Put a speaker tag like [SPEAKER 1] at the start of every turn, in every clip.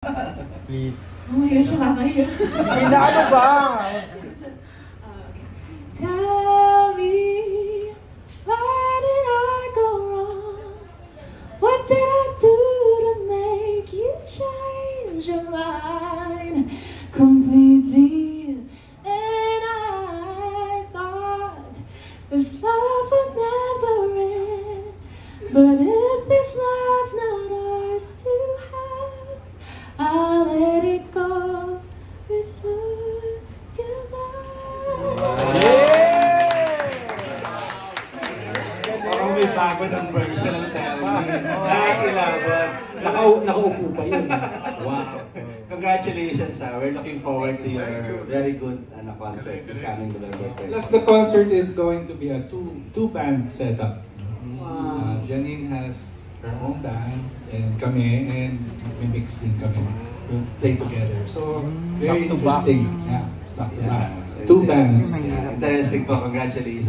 [SPEAKER 1] Please.
[SPEAKER 2] Oh my gosh, nakakahiya.
[SPEAKER 1] Ano ba?
[SPEAKER 2] Tell me, where did I go wrong? What did I do to make you change your mind completely? And I thought this love would never end. But if this love's not ours to have, I'll let it go before you
[SPEAKER 3] Parang may bago ng version ng tema. Nakakilabot.
[SPEAKER 4] Nakaupo pa yun. Wow.
[SPEAKER 3] Congratulations, we're looking forward to your very good concert this coming November 3rd.
[SPEAKER 4] Plus, the concert is going to be a two-band setup. Janine has her own band, and kami, and may mix din kami. We'll play together. So, very interesting. Yeah, back to back. Two bands.
[SPEAKER 3] Yeah, interesting po. Congratulations.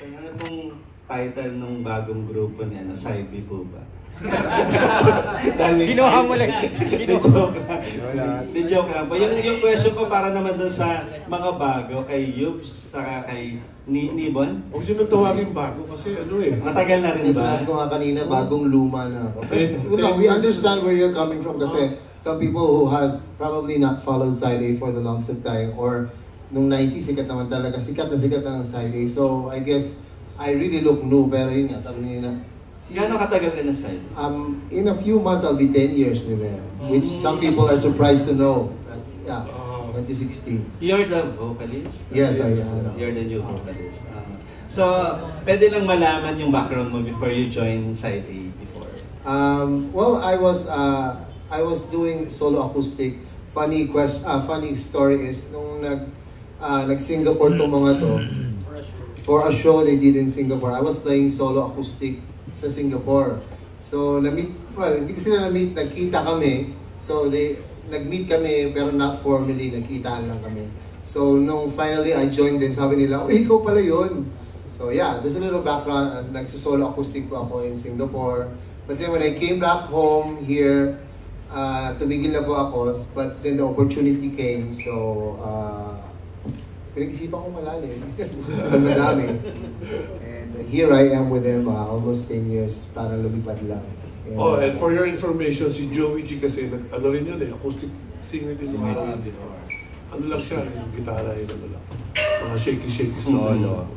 [SPEAKER 3] Ano pong title ng bagong grupo niya? Side B po ba?
[SPEAKER 1] Ginawa mo lang.
[SPEAKER 3] Joke lang po. Yung question ko para naman dun sa mga bago, kay Yubs, saka kay Nibon.
[SPEAKER 5] Huwag yun ang tawagin bago kasi ano eh.
[SPEAKER 3] Matagal na rin ba?
[SPEAKER 6] Sinabi ko nga kanina, bagong luma na ako. We understand where you're coming from kasi some people who has probably not followed Side A for the longest of time, or nung 90s, sikat naman talaga, sikat na Side A. So I guess, I really look new, pero yun nga, sabi nila,
[SPEAKER 3] Gano'ng katagal ka na Side?
[SPEAKER 6] in a few months, I'll be 10 years with them, which some people are surprised to know. Yeah, 2016.
[SPEAKER 3] You're the vocalist?
[SPEAKER 6] Yes, I am.
[SPEAKER 3] You're the new vocalist. So, pwede lang malaman yung background mo before you join Side A before?
[SPEAKER 6] Well, I was doing solo acoustic. Funny story is, nung nag-Singapore tong mga to, for a show they did in Singapore, I was playing solo acoustic sa Singapore. So, hindi ko sila na-meet, nagkita kami. So, nag-meet kami, pero not formally, nagkitaan lang kami. So, nung finally I joined them, sabi nila, oh, ikaw pala yun. So, yeah, there's a little background. Nagsisolo acoustic po ako in Singapore. But then when I came back home here, tumigil na po ako, but then the opportunity came. So, pinag-isipan ko malalim. Madami. And here I am with them almost 10 years, parang lumipad lang.
[SPEAKER 5] And for your information, si Joey G kasi, ano rin yun eh, acoustic singer din yung parang ano lang siya, yung gitara yun, ano lang. Mga shaky solo.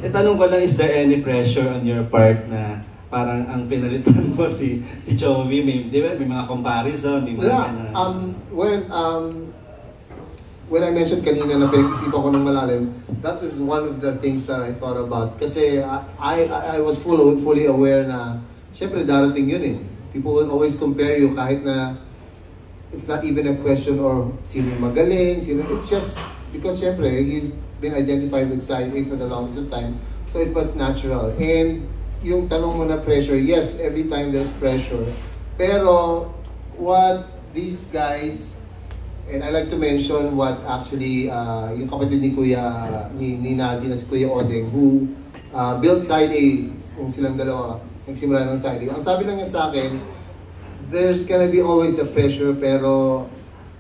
[SPEAKER 3] Tanong ko lang, is there any pressure on your part na parang ang pinalitan mo si Joey? Di ba? May mga comparison, may mga
[SPEAKER 6] when I mentioned kanina na pinag-isipan ko ng malalim, that is one of the things that I thought about. Kasi I was fully aware na, syempre darating yun eh. People will always compare you kahit na it's not even a question or sino magaling, it's just because syempre he's been identified with Side A for the longest of time. So it was natural. And yung tanong mo na pressure, yes, every time there's pressure. Pero what these guys, and I like to mention what actually yung kapatid ni Naldi na si Kuya Odeng, who built Side A, kung silang dalawa, nagsimula ng Side A. Ang sabi lang niya sa akin, there's gonna be always the pressure, pero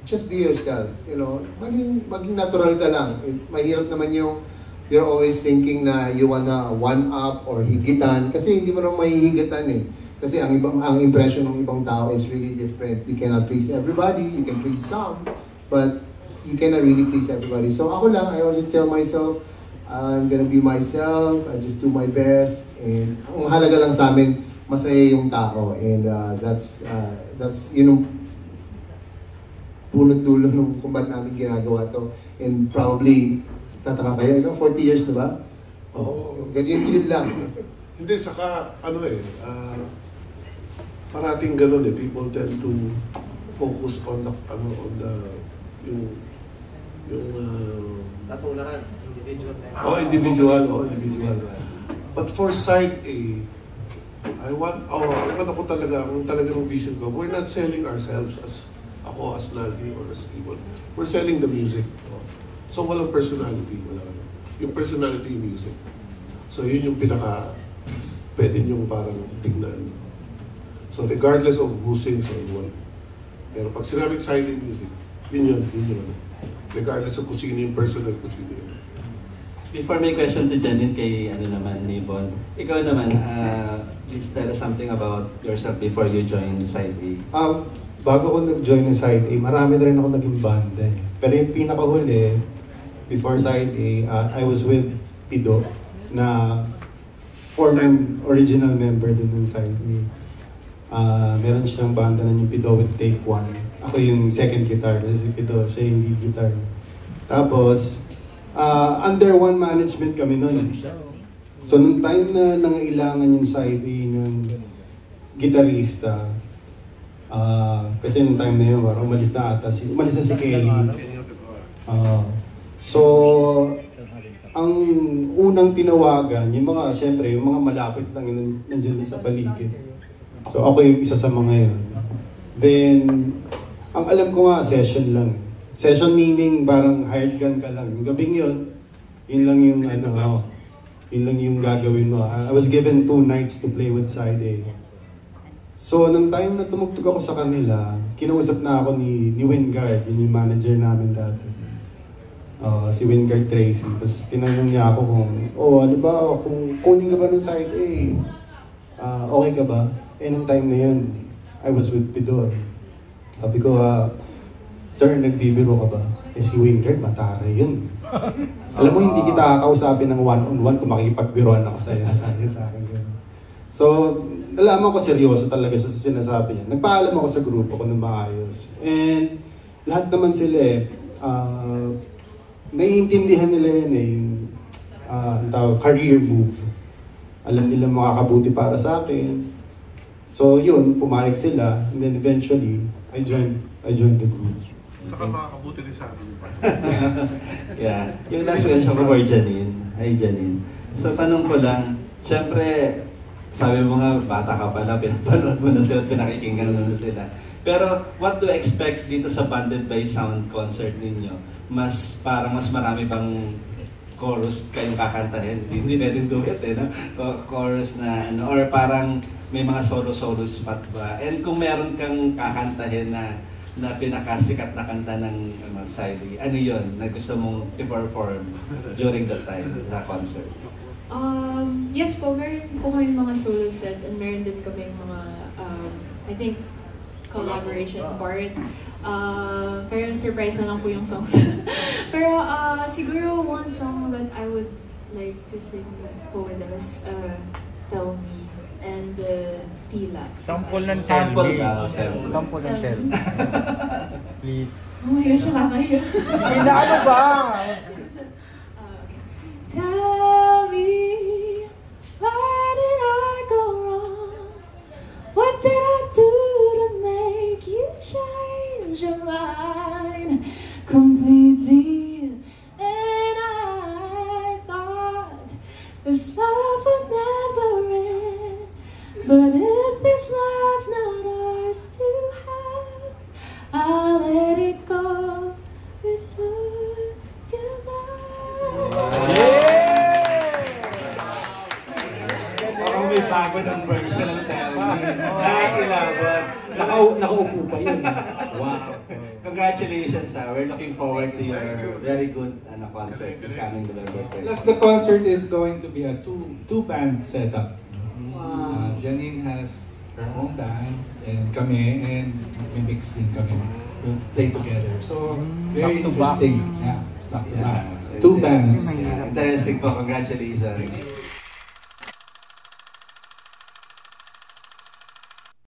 [SPEAKER 6] just be yourself, you know, maging natural ka lang. It's mahirap naman yung you're always thinking na you wanna one up or higitan, kasi hindi mo naman mahihigatan eh. Kasi ang impression ng ibang tao is really different. You cannot please everybody, you can please some, but you cannot really please everybody. So ako lang, I always tell myself, I'm gonna be myself, I just do my best, and ang halaga lang sa amin, masaya yung tao, and that's yun yung punot dulo nung kung ba't namin ginagawa to. And probably, tataka kayo, 40 years na ba? Oo. Ganyan yun lang.
[SPEAKER 5] Hindi, saka ano eh, parating ganun eh, people tend to focus on the, yung
[SPEAKER 1] Nasa unahan,
[SPEAKER 5] individual. But for Side A, ang ano ko talaga, ang talagang vision ko, we're not selling ourselves as ako, as Naldi, or as Ibon. We're selling the music. So walang personality, yung personality yung music. So yun yung pwede nyo parang tignan. So regardless of who sings or what, Pero pag sinabing side A music, yun. Regardless of kung sino yung personal, kung sino yun.
[SPEAKER 3] Before may question to Janine kay ni Bon. Ikaw naman, please tell us something about yourself before you join Side A.
[SPEAKER 7] Bago ko nag-join ng Side A, marami na rin ako naging banda. Pero yung pinakahuli, before Side A, I was with Pido, na former original member din ng Side A. Meron siyang banda na yung Pido with Take One. Ako yung second guitar, si Pido, siya yung lead guitar. Tapos, under one management kami nun. So, nung time na nangailangan yung Side A ng gitarista, kasi nung time na yun, parang umalis na si Kelly. So, ang unang tinawagan, yung mga, syempre, yung mga malapit lang yun, nandiyan sa paligid. So, ako yung isa sa mga yun. Then, ang alam ko nga, session lang. Session meaning, parang hired gun ka lang. Yung gabing yun, yun lang yung yun lang yung gagawin mo. I was given 2 nights to play with Side A. So, nung time na tumugtog ako sa kanila, kinausap na ako ni Wingard, yun yung manager namin dati. Si Wingard Tracy. Tapos tinanong niya ako kung, ano ba, kung kunin ka ba ng Side A? Okay ka ba? Nung time na yun, I was with Pido. Sabi ko, sir, nagbibiro ka ba? Si Wingard, matare yun. Alam mo, hindi kita kakausapin ng one-on-one kung makikipagbiroan ako sa akin. So, nalaman ko seryoso talaga siya sa sinasabi niya. Nagpaalam ako sa grupo ko ng maayos. And lahat naman sila naiintindihan nila yun yung career move. Alam nila makakabuti para sa akin. So yun, pumayag sila. And then eventually, I joined the group.
[SPEAKER 5] Saka makakabuti rin sa akin.
[SPEAKER 3] Yeah. Yung last question ko for Janine. Hi Janine. So tanong ko lang, syempre, sabi mo nga, bata ka pala, pinapanood mo na sila, pinakikinggan mo na sila. Pero what do you expect dito sa Banded by Sound concert ninyo? Parang mas marami bang chorus kayong kakantahin? Hindi pwedeng duet no? Chorus na or parang may mga solo spot ba? And kung meron kang kakantahin na pinakasikat na kanta ng Side A, ano yun na gusto mong i-perform during that time sa concert?
[SPEAKER 2] Yes po, meron po kami mga solo set and meron din kami mga, I think, collaboration part. Pero surprise na lang po yung songs. Pero siguro one song that I would like to sing po with them is Tell Me and Tila.
[SPEAKER 1] Sample ng
[SPEAKER 3] Sample
[SPEAKER 1] Telmi.
[SPEAKER 3] daw,
[SPEAKER 1] Sample ng Telmi. Please.
[SPEAKER 2] Oh my gosh, nakakaya.
[SPEAKER 1] Ano ba?
[SPEAKER 2] Tell me, where did I go wrong? What did I do to make you change your mind completely? And I thought this love would never end. But if this love's not ours to have, I'll let it go with you goodbye.
[SPEAKER 3] Parang may bago ng version ng Telmi. Nakakilabot.
[SPEAKER 4] Nakaupo pa yun. Wow.
[SPEAKER 3] Congratulations, we're looking forward to your very good concert. It's coming November 3rd.
[SPEAKER 4] Plus, the concert is going to be a two-band setup. Janine has her own band, and kami, and may mix din kami. We'll play together. So, very
[SPEAKER 1] Back to back.
[SPEAKER 4] interesting. Yeah, back to back. Two bands.
[SPEAKER 3] Interesting po. Congratulations.